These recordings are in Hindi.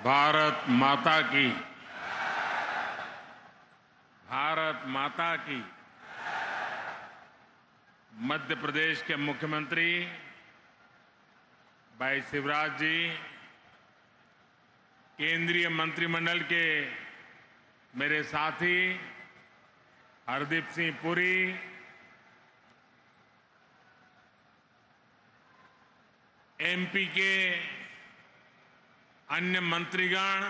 भारत माता की। भारत माता की। मध्य प्रदेश के मुख्यमंत्री भाई शिवराज जी, केंद्रीय मंत्रिमंडल के मेरे साथी हरदीप सिंह पुरी, एमपी के अन्य मंत्रीगण,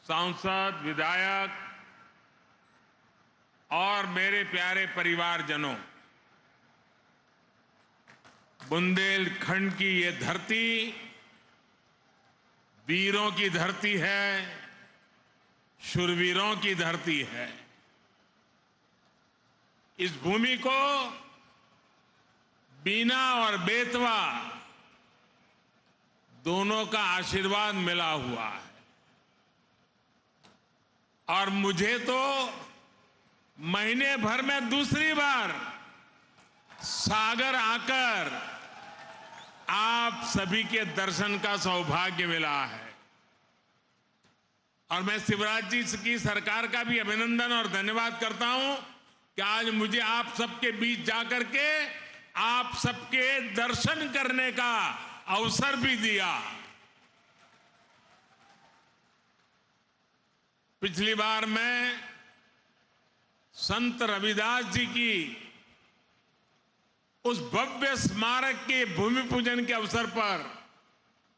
सांसद, विधायक और मेरे प्यारे परिवारजनों, बुंदेलखंड की ये धरती वीरों की धरती है, शूरवीरों की धरती है। इस भूमि को बीना और बेतवा दोनों का आशीर्वाद मिला हुआ है और मुझे तो महीने भर में दूसरी बार सागर आकर आप सभी के दर्शन का सौभाग्य मिला है। और मैं शिवराज जी की सरकार का भी अभिनंदन और धन्यवाद करता हूं कि आज मुझे आप सबके बीच जाकर के आप सबके दर्शन करने का अवसर भी दिया। पिछली बार मैं संत रविदास जी की उस भव्य स्मारक के भूमि पूजन के अवसर पर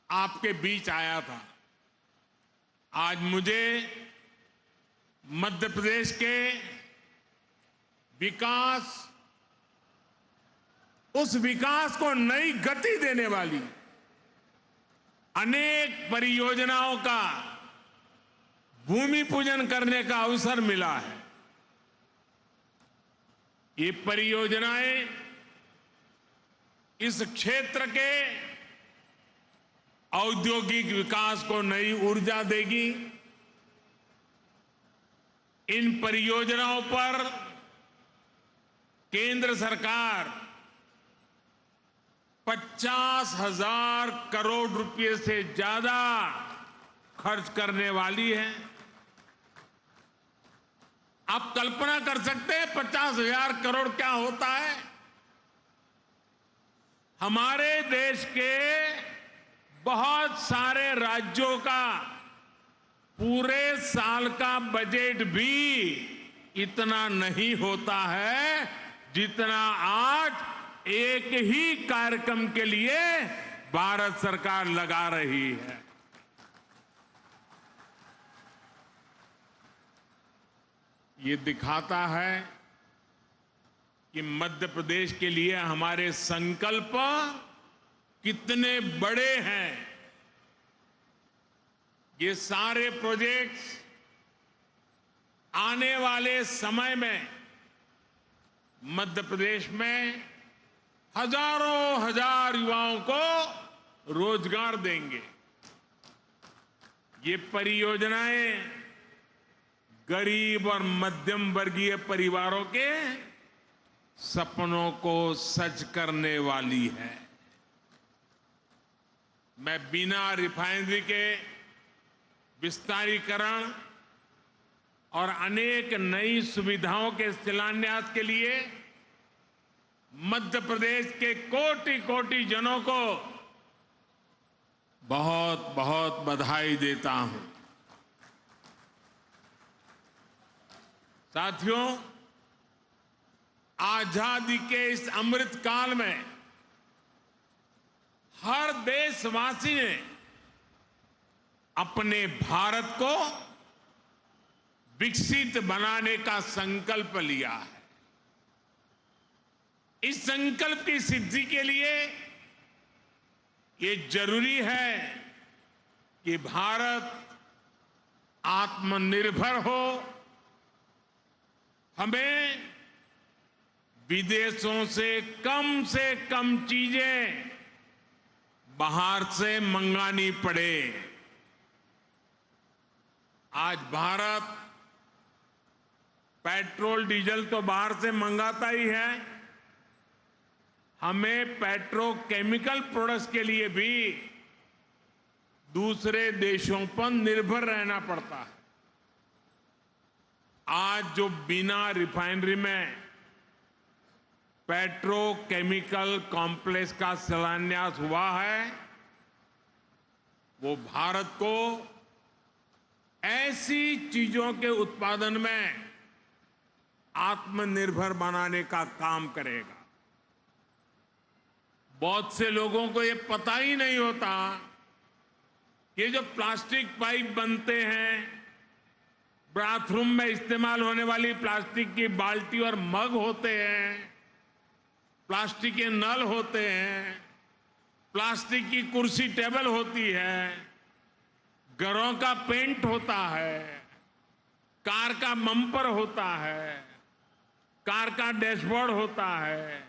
आपके बीच आया था। आज मुझे मध्य प्रदेश के विकास, उस विकास को नई गति देने वाली अनेक परियोजनाओं का भूमि पूजन करने का अवसर मिला है। ये परियोजनाएं इस क्षेत्र के औद्योगिक विकास को नई ऊर्जा देगी। इन परियोजनाओं पर केंद्र सरकार 50,000 करोड़ रुपए से ज्यादा खर्च करने वाली है। आप कल्पना कर सकते हैं 50,000 करोड़ क्या होता है? हमारे देश के बहुत सारे राज्यों का पूरे साल का बजट भी इतना नहीं होता है जितना आज एक ही कार्यक्रम के लिए भारत सरकार लगा रही है। ये दिखाता है कि मध्य प्रदेश के लिए हमारे संकल्प कितने बड़े हैं। ये सारे प्रोजेक्ट्स आने वाले समय में मध्य प्रदेश में हजारों हजार युवाओं को रोजगार देंगे। ये परियोजनाएं गरीब और मध्यम वर्गीय परिवारों के सपनों को सच करने वाली है। मैं बिना रिफाइनरी के विस्तारीकरण और अनेक नई सुविधाओं के शिलान्यास के लिए मध्य प्रदेश के कोटि कोटि जनों को बहुत बहुत बधाई देता हूं। साथियों, आजादी के इस अमृत काल में हर देशवासी ने अपने भारत को विकसित बनाने का संकल्प लिया है। इस संकल्प की सिद्धि के लिए ये जरूरी है कि भारत आत्मनिर्भर हो। हमें विदेशों से कम चीजें बाहर से मंगानी पड़े। आज भारत पेट्रोल डीजल तो बाहर से मंगाता ही है, हमें पेट्रोकेमिकल प्रोडक्ट्स के लिए भी दूसरे देशों पर निर्भर रहना पड़ता है। आज जो बिना रिफाइनरी में पेट्रोकेमिकल कॉम्प्लेक्स का शिलान्यास हुआ है, वो भारत को ऐसी चीजों के उत्पादन में आत्मनिर्भर बनाने का काम करेगा। बहुत से लोगों को ये पता ही नहीं होता कि जो प्लास्टिक पाइप बनते हैं, बाथरूम में इस्तेमाल होने वाली प्लास्टिक की बाल्टी और मग होते हैं, प्लास्टिक के नल होते हैं, प्लास्टिक की कुर्सी टेबल होती है, घरों का पेंट होता है, कार का बम्पर होता है, कार का डैशबोर्ड होता है,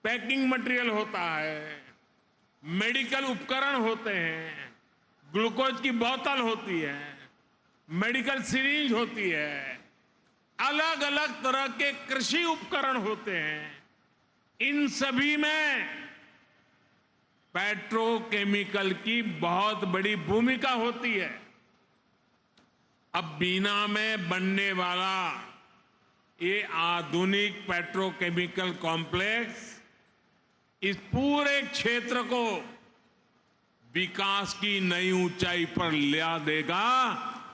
पैकिंग मटेरियल होता है, मेडिकल उपकरण होते हैं, ग्लूकोज की बोतल होती है, मेडिकल सिरिंज होती है, अलग अलग तरह के कृषि उपकरण होते हैं। इन सभी में पेट्रोकेमिकल की बहुत बड़ी भूमिका होती है। अब बीना में बनने वाला ये आधुनिक पेट्रोकेमिकल कॉम्प्लेक्स इस पूरे क्षेत्र को विकास की नई ऊंचाई पर ला देगा,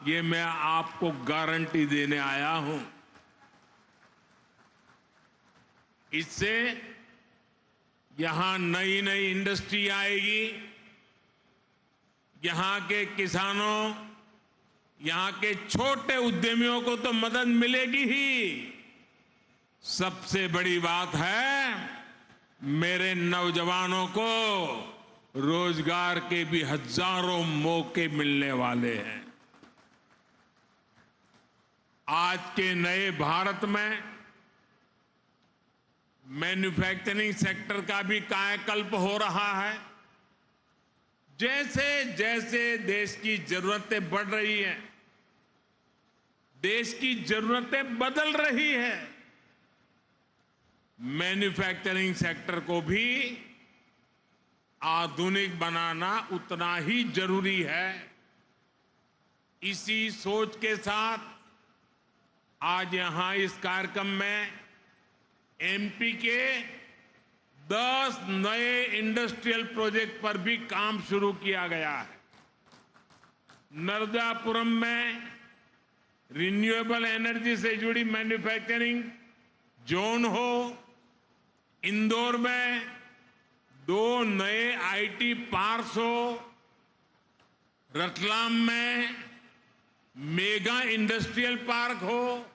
ये मैं आपको गारंटी देने आया हूं। इससे यहां नई नई इंडस्ट्री आएगी, यहां के किसानों, यहां के छोटे उद्यमियों को तो मदद मिलेगी ही। सबसे बड़ी बात है, मेरे नौजवानों को रोजगार के भी हजारों मौके मिलने वाले हैं। आज के नए भारत में मैन्युफैक्चरिंग सेक्टर का भी कायाकल्प हो रहा है। जैसे जैसे देश की जरूरतें बढ़ रही हैं, देश की जरूरतें बदल रही है, मैन्युफैक्चरिंग सेक्टर को भी आधुनिक बनाना उतना ही जरूरी है। इसी सोच के साथ आज यहां इस कार्यक्रम में एमपी के 10 नए इंडस्ट्रियल प्रोजेक्ट पर भी काम शुरू किया गया है। नर्मदापुरम में रिन्यूएबल एनर्जी से जुड़ी मैन्युफैक्चरिंग जोन हो, इंदौर में 2 नए आईटी पार्क्स हो, रतलाम में मेगा इंडस्ट्रियल पार्क हो,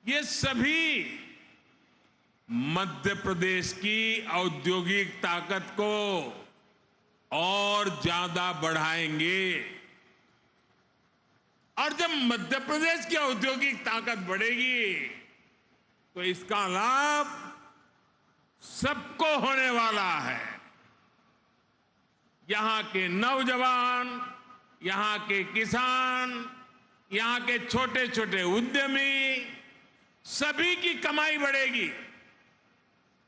ये सभी मध्य प्रदेश की औद्योगिक ताकत को और ज्यादा बढ़ाएंगे। और जब मध्य प्रदेश की औद्योगिक ताकत बढ़ेगी तो इसका लाभ सबको होने वाला है। यहां के नौजवान, यहां के किसान, यहां के छोटे छोटे उद्यमी, सभी की कमाई बढ़ेगी।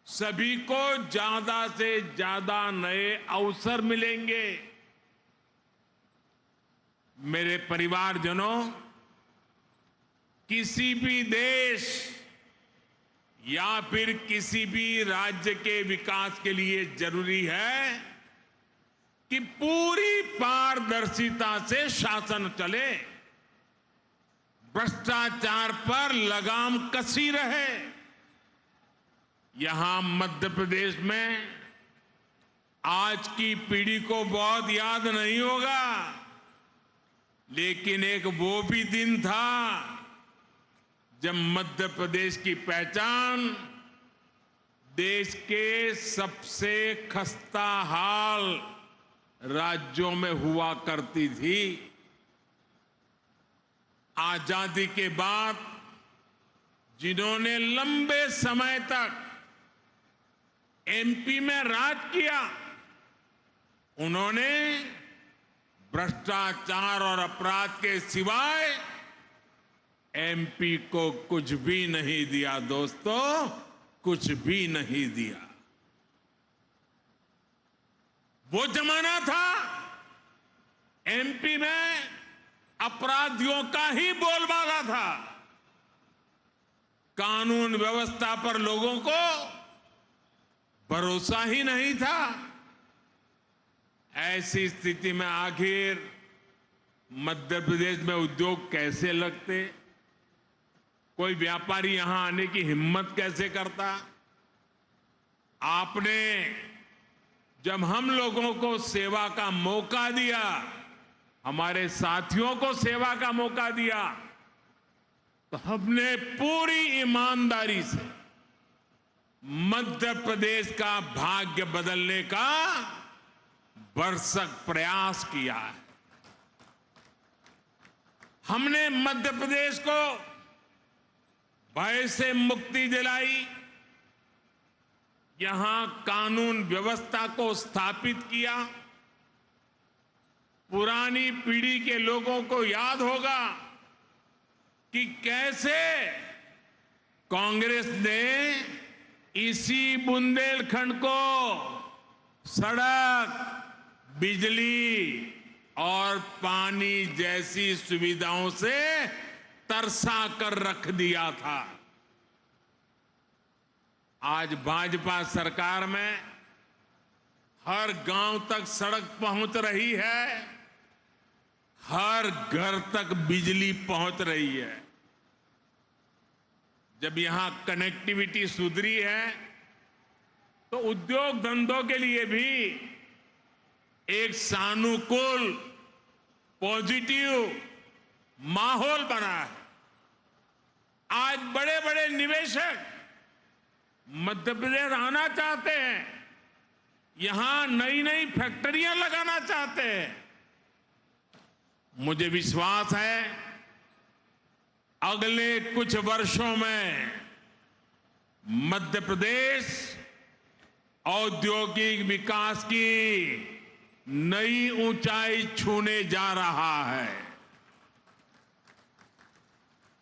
सभी को ज्यादा से ज्यादा नए अवसर मिलेंगे। मेरे परिवारजनों, किसी भी देश या फिर किसी भी राज्य के विकास के लिए जरूरी है कि पूरी पारदर्शिता से शासन चले, भ्रष्टाचार पर लगाम कसी रहे। यहां मध्य प्रदेश में आज की पीढ़ी को बहुत याद नहीं होगा, लेकिन एक वो भी दिन था जब मध्य प्रदेश की पहचान देश के सबसे खस्ता हाल राज्यों में हुआ करती थी। आजादी के बाद जिन्होंने लंबे समय तक एमपी में राज किया, उन्होंने भ्रष्टाचार और अपराध के सिवाय एमपी को कुछ भी नहीं दिया। दोस्तों, कुछ भी नहीं दिया। वो जमाना था एमपी में अपराधियों का ही बोलबाला था। कानून व्यवस्था पर लोगों को भरोसा ही नहीं था। ऐसी स्थिति में आखिर मध्य प्रदेश में उद्योग कैसे लगते? कोई व्यापारी यहां आने की हिम्मत कैसे करता? आपने जब हम लोगों को सेवा का मौका दिया, हमारे साथियों को सेवा का मौका दिया, तो हमने पूरी ईमानदारी से मध्य प्रदेश का भाग्य बदलने का भरसक प्रयास किया है। हमने मध्य प्रदेश को भय से मुक्ति दिलाई, यहां कानून व्यवस्था को स्थापित किया। पुरानी पीढ़ी के लोगों को याद होगा कि कैसे कांग्रेस ने इसी बुंदेलखंड को सड़क, बिजली और पानी जैसी सुविधाओं से तरसा कर रख दिया था। आज भाजपा सरकार में हर गांव तक सड़क पहुंच रही है, हर घर तक बिजली पहुंच रही है। जब यहां कनेक्टिविटी सुधरी है तो उद्योग धंधों के लिए भी एक सानुकूल, पॉजिटिव माहौल बना है। आज बड़े बड़े निवेशक मध्य प्रदेश आना चाहते हैं, यहां नई नई फैक्ट्रियां लगाना चाहते हैं। मुझे विश्वास है अगले कुछ वर्षों में मध्य प्रदेश औद्योगिक विकास की नई ऊंचाई छूने जा रहा है।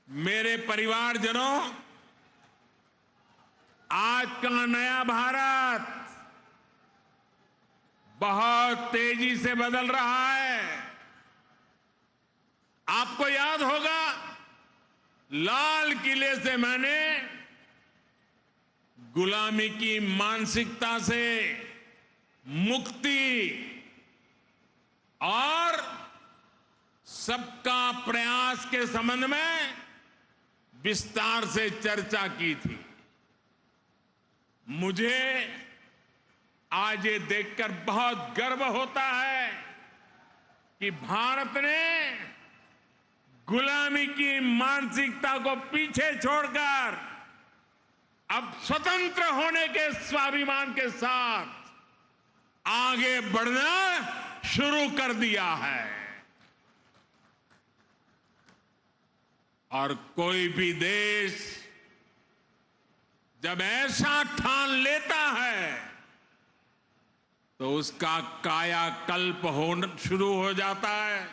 मेरे परिवारजनों, आज का नया भारत बहुत तेजी से बदल रहा है। आपको याद होगा, लाल किले से मैंने गुलामी की मानसिकता से मुक्ति और सबका प्रयास के संबंध में विस्तार से चर्चा की थी। मुझे आज ये देखकर बहुत गर्व होता है कि भारत ने गुलामी की मानसिकता को पीछे छोड़कर अब स्वतंत्र होने के स्वाभिमान के साथ आगे बढ़ना शुरू कर दिया है। और कोई भी देश जब ऐसा ठान लेता है तो उसका कायाकल्प होना शुरू हो जाता है।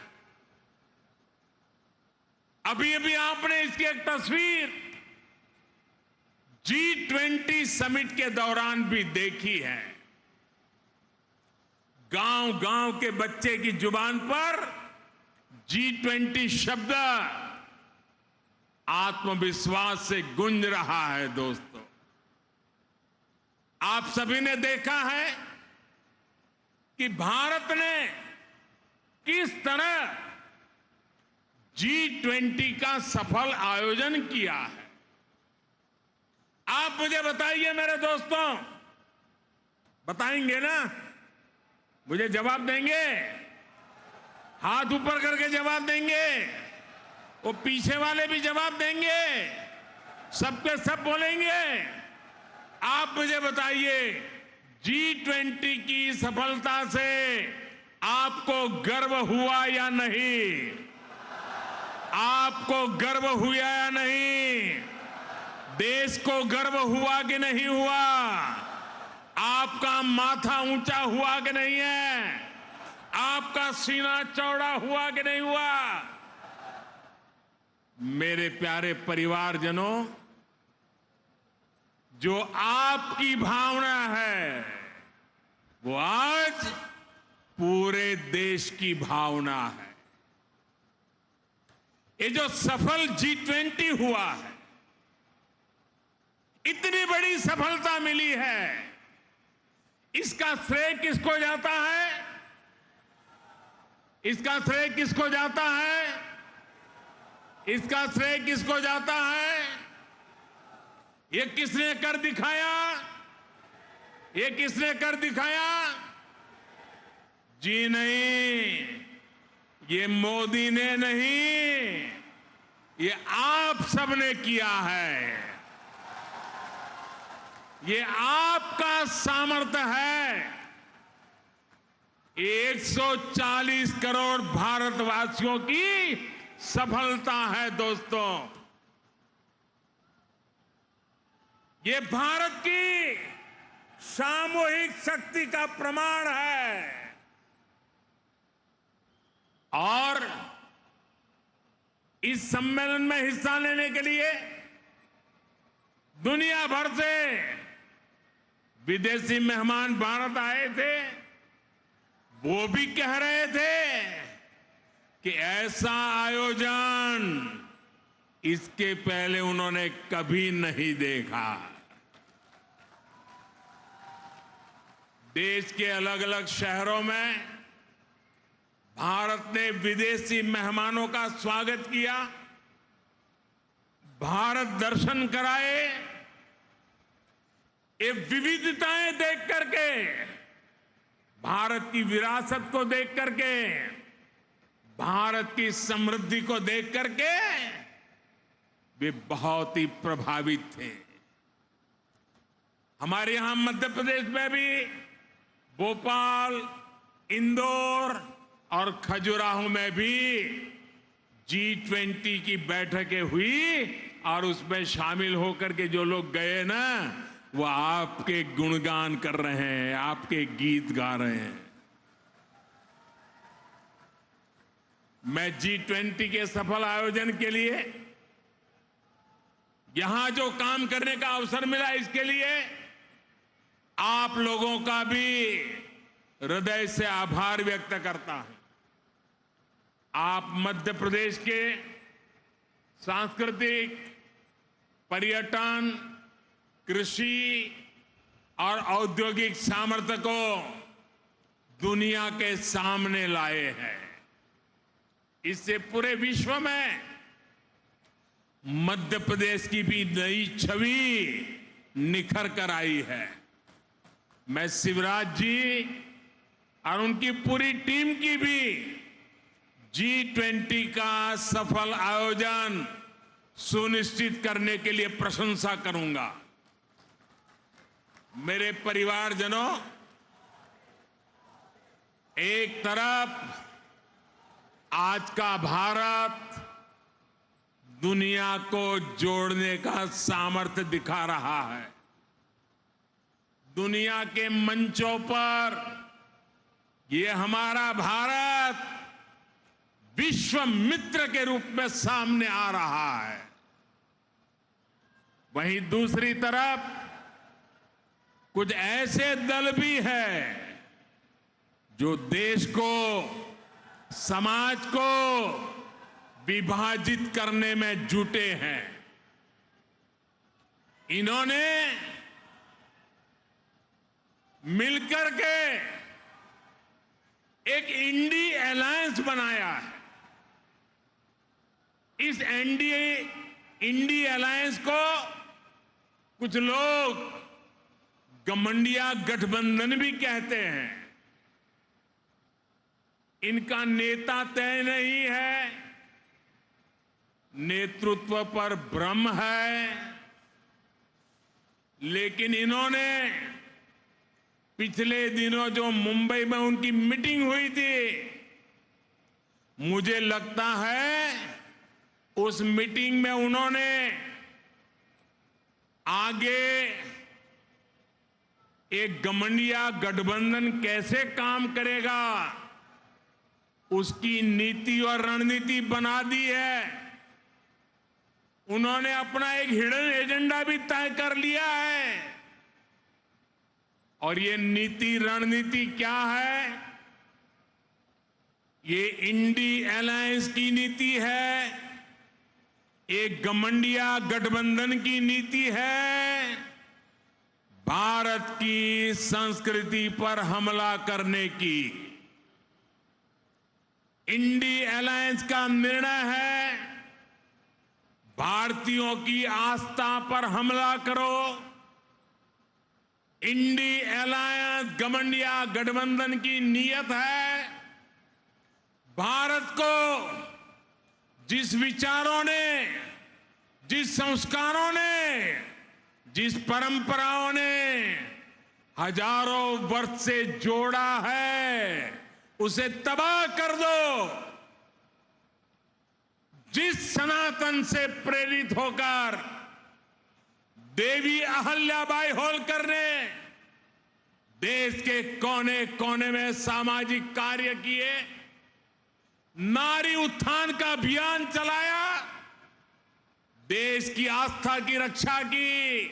अभी अभी आपने इसकी एक तस्वीर G20 समिट के दौरान भी देखी है। गांव गांव के बच्चे की जुबान पर G20 शब्द आत्मविश्वास से गूंज रहा है। दोस्तों, आप सभी ने देखा है कि भारत ने किस तरह G20 का सफल आयोजन किया है। आप मुझे बताइए मेरे दोस्तों, बताएंगे ना? मुझे जवाब देंगे? हाथ ऊपर करके जवाब देंगे? वो पीछे वाले भी जवाब देंगे? सबके सब बोलेंगे? आप मुझे बताइए, G20 की सफलता से आपको गर्व हुआ या नहीं? आपको गर्व हुआ या नहीं? देश को गर्व हुआ कि नहीं हुआ? आपका माथा ऊंचा हुआ कि नहीं है? आपका सीना चौड़ा हुआ कि नहीं हुआ? मेरे प्यारे परिवारजनों, जो आपकी भावना है वो आज पूरे देश की भावना है। ये जो सफल G20 हुआ है, इतनी बड़ी सफलता मिली है, इसका श्रेय किसको जाता है? इसका श्रेय किसको जाता है? इसका श्रेय किसको जाता है? ये किसने कर दिखाया? ये किसने कर दिखाया? जी नहीं, ये मोदी ने नहीं, ये आप सबने किया है। ये आपका सामर्थ्य है। 140 करोड़ भारतवासियों की सफलता है दोस्तों। ये भारत की सामूहिक शक्ति का प्रमाण है। और इस सम्मेलन में हिस्सा लेने के लिए दुनिया भर से विदेशी मेहमान भारत आए थे। वो भी कह रहे थे कि ऐसा आयोजन इसके पहले उन्होंने कभी नहीं देखा। देश के अलग अलग शहरों में भारत ने विदेशी मेहमानों का स्वागत किया, भारत दर्शन कराए। ये विविधताएं देख करके, भारत की विरासत को देख करके, भारत की समृद्धि को देख करके वे बहुत ही प्रभावित थे। हमारे यहां मध्य प्रदेश में भी भोपाल, इंदौर और खजुराहो में भी G20 की बैठकें हुई और उसमें शामिल होकर के जो लोग गए ना, वो आपके गुणगान कर रहे हैं, आपके गीत गा रहे हैं। मैं G20 के सफल आयोजन के लिए, यहां जो काम करने का अवसर मिला, इसके लिए आप लोगों का भी हृदय से आभार व्यक्त करता हूं। आप मध्य प्रदेश के सांस्कृतिक, पर्यटन, कृषि और औद्योगिक सामर्थ्य को दुनिया के सामने लाए हैं। इससे पूरे विश्व में मध्य प्रदेश की भी नई छवि निखर कर आई है। मैं शिवराज जी और उनकी पूरी टीम की भी G20 का सफल आयोजन सुनिश्चित करने के लिए प्रशंसा करूंगा। मेरे परिवारजनों, एक तरफ आज का भारत दुनिया को जोड़ने का सामर्थ्य दिखा रहा है। दुनिया के मंचों पर ये हमारा भारत विश्व मित्र के रूप में सामने आ रहा है। वहीं दूसरी तरफ कुछ ऐसे दल भी हैं जो देश को, समाज को विभाजित करने में जुटे हैं। इन्होंने मिलकर के एक इंडी अलायंस बनाया है। इस इंडी अलायंस को कुछ लोग गठबंधन गठबंधन भी कहते हैं। इनका नेता तय नहीं है, नेतृत्व पर भ्रम है, लेकिन इन्होंने पिछले दिनों जो मुंबई में उनकी मीटिंग हुई थी, मुझे लगता है उस मीटिंग में उन्होंने आगे एक गठबंधन कैसे काम करेगा उसकी नीति और रणनीति बना दी है। उन्होंने अपना एक हिडन एजेंडा भी तय कर लिया है। और ये नीति रणनीति क्या है, ये इंडी अलायंस की नीति है, एक गठबंधन गठबंधन की नीति है, भारत की संस्कृति पर हमला करने की। इंडी अलायंस का निर्णय है, भारतीयों की आस्था पर हमला करो। इंडी अलायंस गठबंधन की नीयत है, भारत को जिस विचारों ने, जिस संस्कारों ने, जिस परंपराओं ने हजारों वर्ष से जोड़ा है, उसे तबाह कर दो। जिस सनातन से प्रेरित होकर देवी अहल्याबाई होलकर ने देश के कोने कोने में सामाजिक कार्य किए, नारी उत्थान का अभियान चलाया, देश की आस्था की रक्षा की,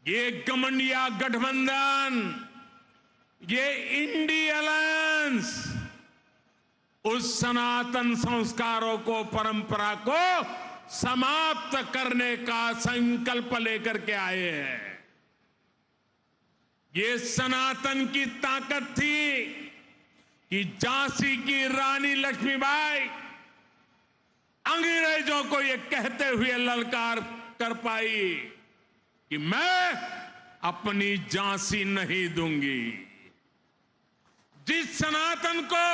ये गठबंधन, ये इंडी अलायंस उस सनातन संस्कारों को, परंपरा को समाप्त करने का संकल्प लेकर के आए हैं। ये सनातन की ताकत थी कि झांसी की रानी लक्ष्मीबाई अंग्रेजों को ये कहते हुए ललकार कर पाई कि मैं अपनी झांसी नहीं दूंगी। जिस सनातन को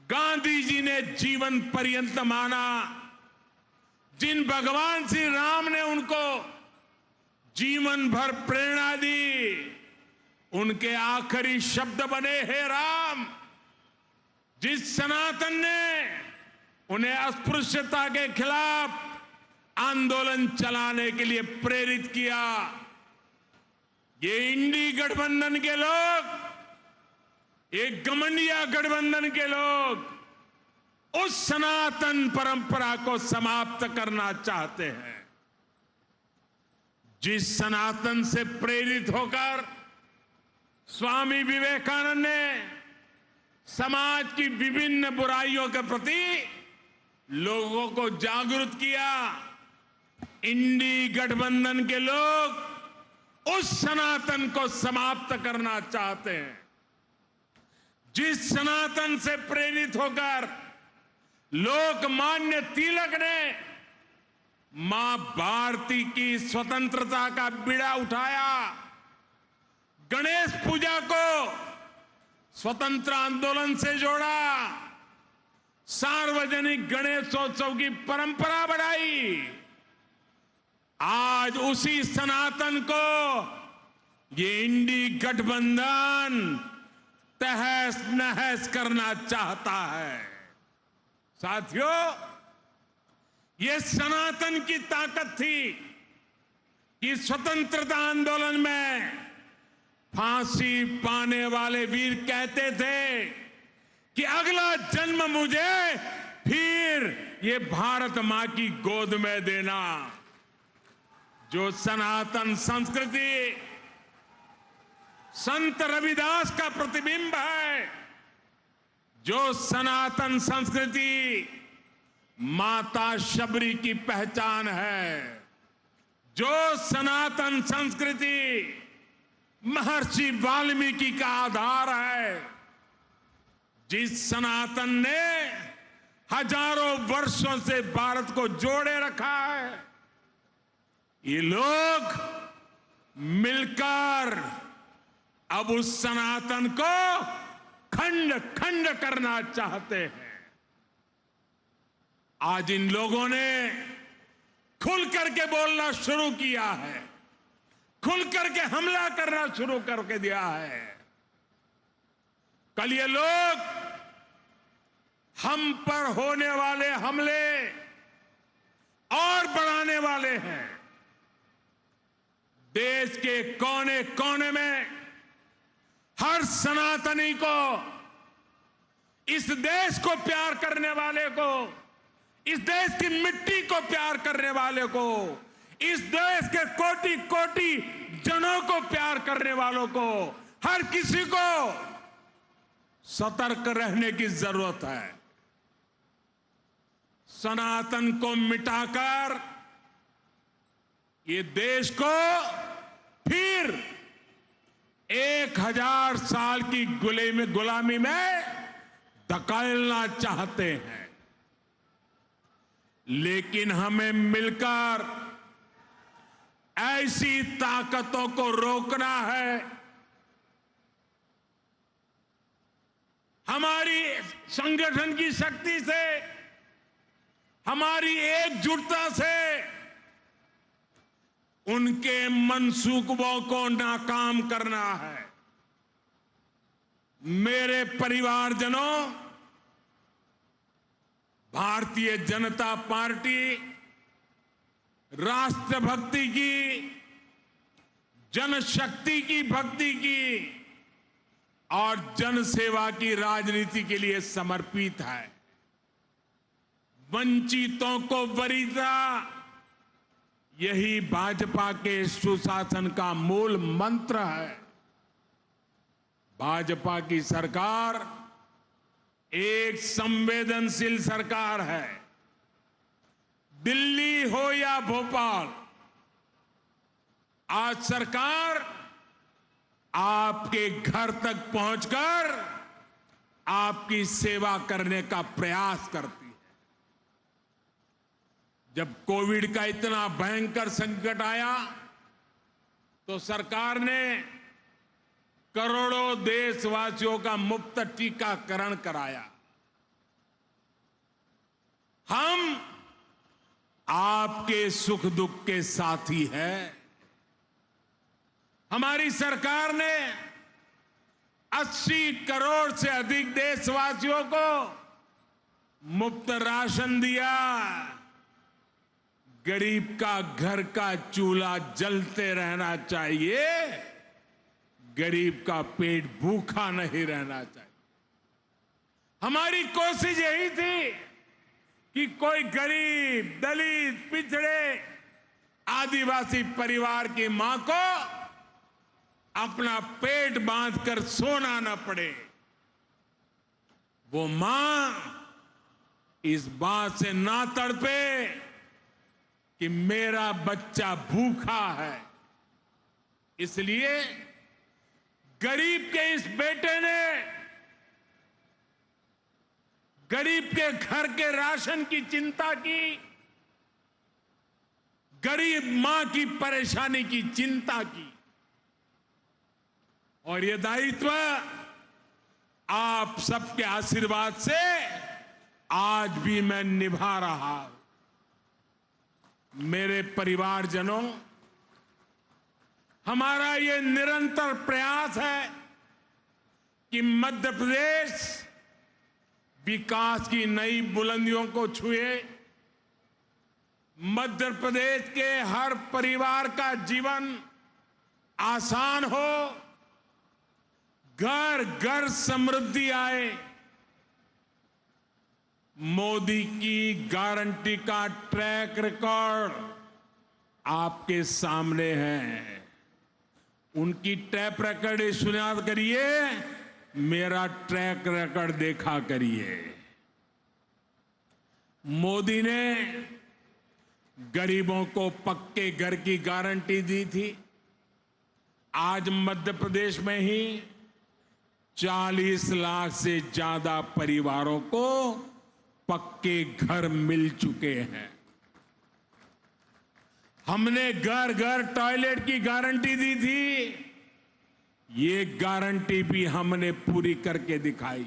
गांधी जी ने जीवन पर्यंत माना, जिन भगवान श्री राम ने उनको जीवन भर प्रेरणा दी, उनके आखिरी शब्द बने हे राम। जिस सनातन ने उन्हें अस्पृश्यता के खिलाफ आंदोलन चलाने के लिए प्रेरित किया, ये इंडी गठबंधन के लोग, एक गठबंधन के लोग उस सनातन परंपरा को समाप्त करना चाहते हैं। जिस सनातन से प्रेरित होकर स्वामी विवेकानंद ने समाज की विभिन्न बुराइयों के प्रति लोगों को जागरूक किया, इंडी गठबंधन के लोग उस सनातन को समाप्त करना चाहते हैं। जिस सनातन से प्रेरित होकर लोकमान्य तिलक ने मां भारती की स्वतंत्रता का बीड़ा उठाया, गणेश पूजा को स्वतंत्र आंदोलन से जोड़ा, सार्वजनिक गणेशोत्सव की परंपरा बढ़ाई, आज उसी सनातन को ये इंडी गठबंधन तहस नहस करना चाहता है। साथियों, ये सनातन की ताकत थी कि स्वतंत्रता आंदोलन में फांसी पाने वाले वीर कहते थे कि अगला जन्म मुझे फिर ये भारत मां की गोद में देना। जो सनातन संस्कृति संत रविदास का प्रतिबिंब है, जो सनातन संस्कृति माता शबरी की पहचान है, जो सनातन संस्कृति महर्षि वाल्मीकि का आधार है, जिस सनातन ने हजारों वर्षों से भारत को जोड़े रखा है, ये लोग मिलकर अब उस सनातन को खंड खंड करना चाहते हैं। आज इन लोगों ने खुल करके बोलना शुरू किया है, खुल करके हमला करना शुरू करके दिया है। कल ये लोग हम पर होने वाले हमले और बढ़ाने वाले हैं। देश के कोने कोने में हर सनातनी को, इस देश को प्यार करने वाले को, इस देश की मिट्टी को प्यार करने वाले को, इस देश के कोटि कोटि जनों को प्यार करने वालों को, हर किसी को सतर्क रहने की जरूरत है। सनातन को मिटाकर ये देश को फिर 1000 साल की गुलामी में धकेलना चाहते हैं। लेकिन हमें मिलकर ऐसी ताकतों को रोकना है। हमारी संगठन की शक्ति से, हमारी एकजुटता से उनके मंसूबों को नाकाम करना है। मेरे परिवारजनों, भारतीय जनता पार्टी राष्ट्रभक्ति की, जनशक्ति की भक्ति की और जनसेवा की राजनीति के लिए समर्पित है। वंचितों को वरीयता, यही भाजपा के सुशासन का मूल मंत्र है। भाजपा की सरकार एक संवेदनशील सरकार है। दिल्ली हो या भोपाल, आज सरकार आपके घर तक पहुंचकर आपकी सेवा करने का प्रयास करती है। जब कोविड का इतना भयंकर संकट आया तो सरकार ने करोड़ों देशवासियों का मुफ्त टीकाकरण कराया। हम आपके सुख दुख के साथी हैं। हमारी सरकार ने 80 करोड़ से अधिक देशवासियों को मुफ्त राशन दिया। गरीब का घर का चूल्हा जलते रहना चाहिए, गरीब का पेट भूखा नहीं रहना चाहिए। हमारी कोशिश यही थी कि कोई गरीब, दलित, पिछड़े, आदिवासी परिवार की मां को अपना पेट बांधकर सोना न पड़े। वो मां इस बात से ना तड़पे कि मेरा बच्चा भूखा है। इसलिए गरीब के इस बेटे ने गरीब के घर के राशन की चिंता की, गरीब मां की परेशानी की चिंता की, और ये दायित्व आप सबके आशीर्वाद से आज भी मैं निभा रहा हूं। मेरे परिवारजनों, हमारा ये निरंतर प्रयास है कि मध्य प्रदेश विकास की नई बुलंदियों को छुए, मध्य प्रदेश के हर परिवार का जीवन आसान हो, घर घर समृद्धि आए। मोदी की गारंटी का ट्रैक रिकॉर्ड आपके सामने है। उनकी ट्रैक रिकॉर्ड सुना करिए, मेरा ट्रैक रिकॉर्ड देखा करिए। मोदी ने गरीबों को पक्के घर की गारंटी दी थी। आज मध्य प्रदेश में ही 40 लाख से ज्यादा परिवारों को पक्के घर मिल चुके हैं। हमने घर घर टॉयलेट की गारंटी दी थी, ये गारंटी भी हमने पूरी करके दिखाई।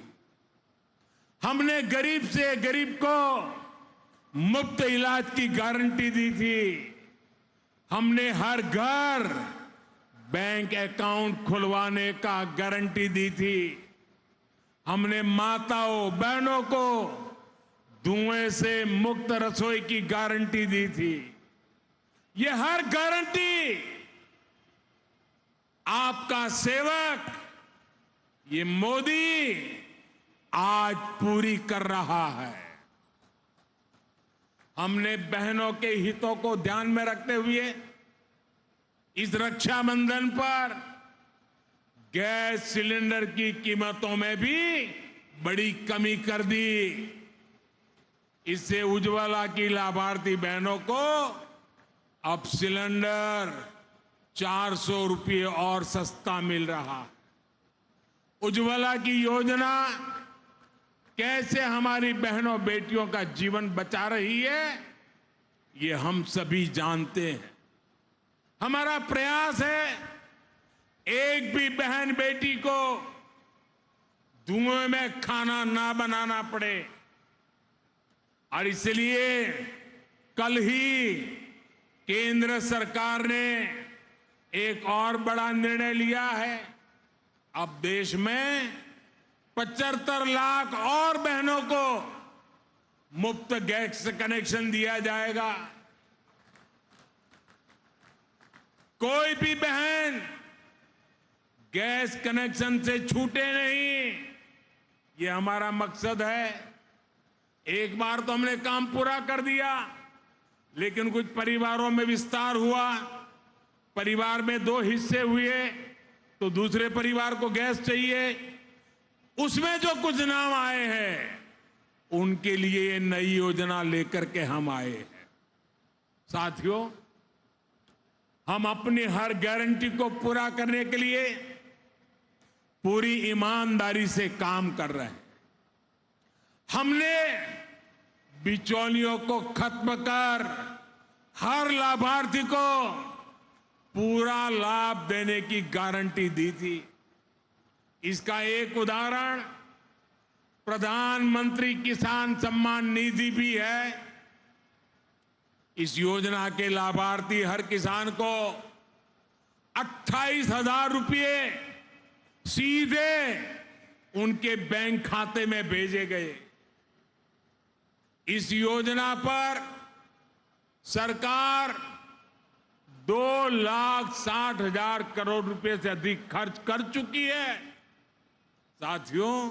हमने गरीब से गरीब को मुफ्त इलाज की गारंटी दी थी। हमने हर घर बैंक अकाउंट खुलवाने का गारंटी दी थी। हमने माताओं बहनों को धुएं से मुक्त रसोई की गारंटी दी थी। ये हर गारंटी आपका सेवक ये मोदी आज पूरी कर रहा है। हमने बहनों के हितों को ध्यान में रखते हुए इस रक्षाबंधन पर गैस सिलेंडर की कीमतों में भी बड़ी कमी कर दी। इससे उज्ज्वला की लाभार्थी बहनों को अब सिलेंडर 400 रुपये और सस्ता मिल रहा। उज्ज्वला की योजना कैसे हमारी बहनों बेटियों का जीवन बचा रही है, ये हम सभी जानते हैं। हमारा प्रयास है एक भी बहन बेटी को धुएं में खाना ना बनाना पड़े, और इसलिए कल ही केंद्र सरकार ने एक और बड़ा निर्णय लिया है। अब देश में 75 लाख और बहनों को मुफ्त गैस कनेक्शन दिया जाएगा। कोई भी बहन गैस कनेक्शन से छूटे नहीं, ये हमारा मकसद है। एक बार तो हमने काम पूरा कर दिया, लेकिन कुछ परिवारों में विस्तार हुआ। परिवार में 2 हिस्से हुए तो दूसरे परिवार को गैस चाहिए। उसमें जो कुछ नाम आए हैं उनके लिए ये नई योजना लेकर के हम आए हैं। साथियों, हम अपनी हर गारंटी को पूरा करने के लिए पूरी ईमानदारी से काम कर रहे हैं। हमने बिचौलियों को खत्म कर हर लाभार्थी को पूरा लाभ देने की गारंटी दी थी। इसका एक उदाहरण प्रधानमंत्री किसान सम्मान निधि भी है। इस योजना के लाभार्थी हर किसान को 28,000 रुपये सीधे उनके बैंक खाते में भेजे गए। इस योजना पर सरकार 2,60,000 करोड़ रुपए से अधिक खर्च कर चुकी है। साथियों,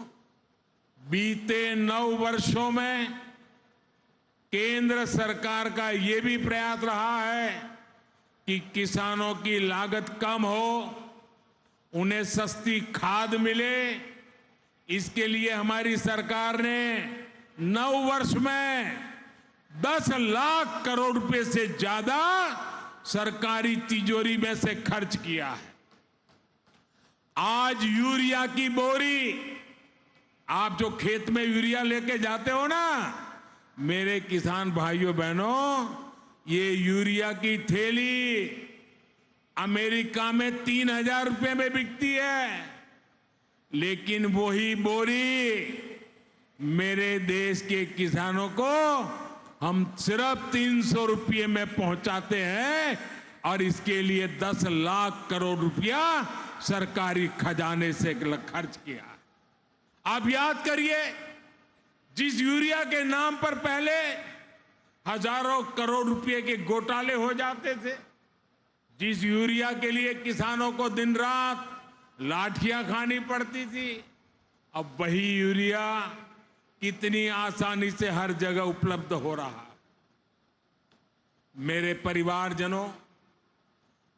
बीते 9 वर्षों में केंद्र सरकार का ये भी प्रयास रहा है कि किसानों की लागत कम हो, उन्हें सस्ती खाद मिले। इसके लिए हमारी सरकार ने 9 वर्ष में 10 लाख करोड़ रुपए से ज्यादा सरकारी तिजोरी में से खर्च किया है। आज यूरिया की बोरी, आप जो खेत में यूरिया लेके जाते हो ना, मेरे किसान भाइयों बहनों, ये यूरिया की थैली अमेरिका में 3,000 रुपए में बिकती है, लेकिन वही बोरी मेरे देश के किसानों को हम सिर्फ 300 रुपये में पहुंचाते हैं, और इसके लिए 10 लाख करोड़ रुपया सरकारी खजाने से खर्च किया। आप याद करिए, जिस यूरिया के नाम पर पहले हजारों करोड़ रुपए के घोटाले हो जाते थे, जिस यूरिया के लिए किसानों को दिन रात लाठियां खानी पड़ती थी, अब वही यूरिया कितनी आसानी से हर जगह उपलब्ध हो रहा। मेरे परिवारजनों,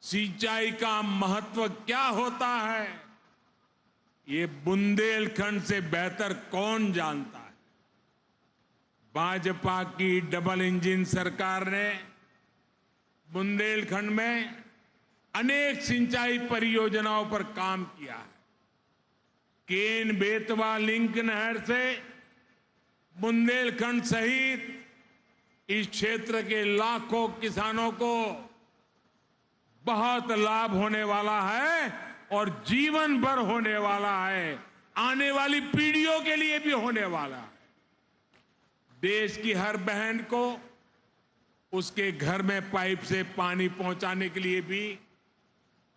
सिंचाई का महत्व क्या होता है, ये बुंदेलखंड से बेहतर कौन जानता है। भाजपा की डबल इंजन सरकार ने बुंदेलखंड में अनेक सिंचाई परियोजनाओं पर काम किया है। केन बेतवा लिंक नहर से बुंदेलखंड सहित इस क्षेत्र के लाखों किसानों को बहुत लाभ होने वाला है, और जीवन भर होने वाला है, आने वाली पीढ़ियों के लिए भी होने वाला है। देश की हर बहन को उसके घर में पाइप से पानी पहुंचाने के लिए भी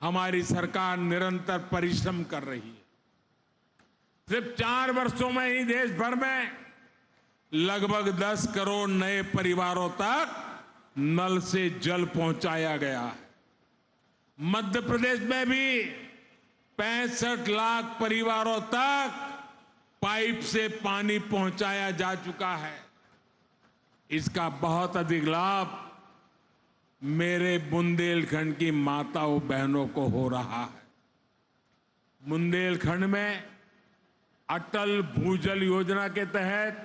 हमारी सरकार निरंतर परिश्रम कर रही है। सिर्फ 4 वर्षों में ही देश भर में लगभग 10 करोड़ नए परिवारों तक नल से जल पहुंचाया गया है। मध्य प्रदेश में भी 65 लाख परिवारों तक पाइप से पानी पहुंचाया जा चुका है। इसका बहुत अधिक लाभ मेरे बुंदेलखंड की माताओं बहनों को हो रहा है। बुंदेलखंड में अटल भूजल योजना के तहत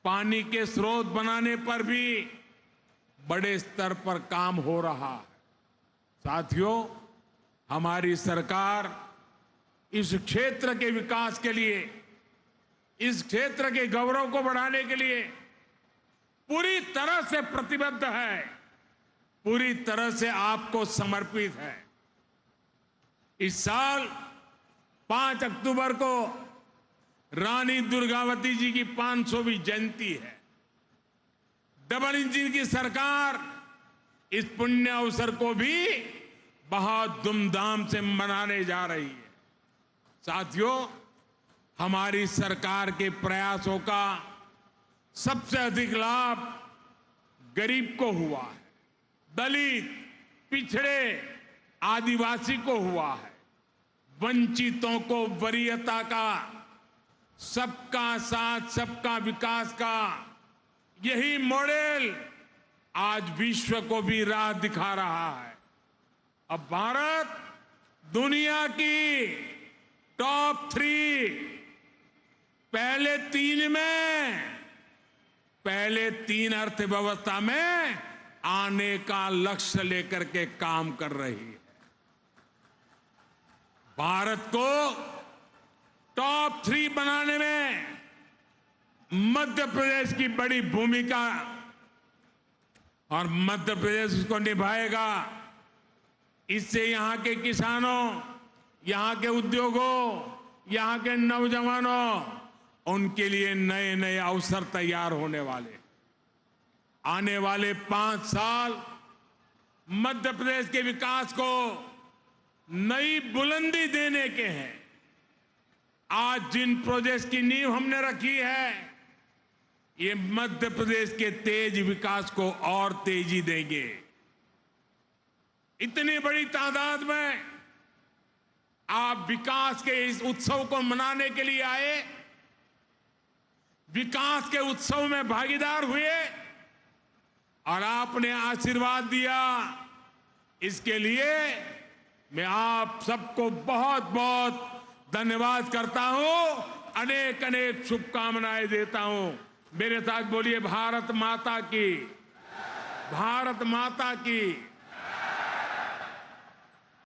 पानी के स्रोत बनाने पर भी बड़े स्तर पर काम हो रहा है। साथियों, हमारी सरकार इस क्षेत्र के विकास के लिए, इस क्षेत्र के गौरव को बढ़ाने के लिए पूरी तरह से प्रतिबद्ध है, पूरी तरह से आपको समर्पित है। इस साल 5 अक्टूबर को रानी दुर्गावती जी की 500वीं जयंती है। डबल इंजन की सरकार इस पुण्य अवसर को भी बहुत धूमधाम से मनाने जा रही है। साथियों, हमारी सरकार के प्रयासों का सबसे अधिक लाभ गरीब को हुआ है, दलित, पिछड़े, आदिवासी को हुआ है। वंचितों को वरीयता का, सबका साथ सबका विकास का यही मॉडल आज विश्व को भी राह दिखा रहा है। अब भारत दुनिया की टॉप 3 पहले तीन अर्थव्यवस्था में आने का लक्ष्य लेकर के काम कर रही है। भारत को टॉप 3 बनाने में मध्य प्रदेश की बड़ी भूमिका, और मध्य प्रदेश इसको निभाएगा। इससे यहां के किसानों, यहां के उद्योगों, यहां के नौजवानों, उनके लिए नए नए अवसर तैयार होने वाले। आने वाले 5 साल मध्य प्रदेश के विकास को नई बुलंदी देने के हैं। आज जिन प्रोजेक्ट्स की नींव हमने रखी है, ये मध्य प्रदेश के तेज विकास को और तेजी देंगे। इतनी बड़ी तादाद में आप विकास के इस उत्सव को मनाने के लिए आए, विकास के उत्सव में भागीदार हुए और आपने आशीर्वाद दिया। इसके लिए मैं आप सबको बहुत बहुत धन्यवाद करता हूं, अनेक अनेक शुभकामनाएं देता हूं। मेरे साथ बोलिए, भारत माता की, भारत माता की।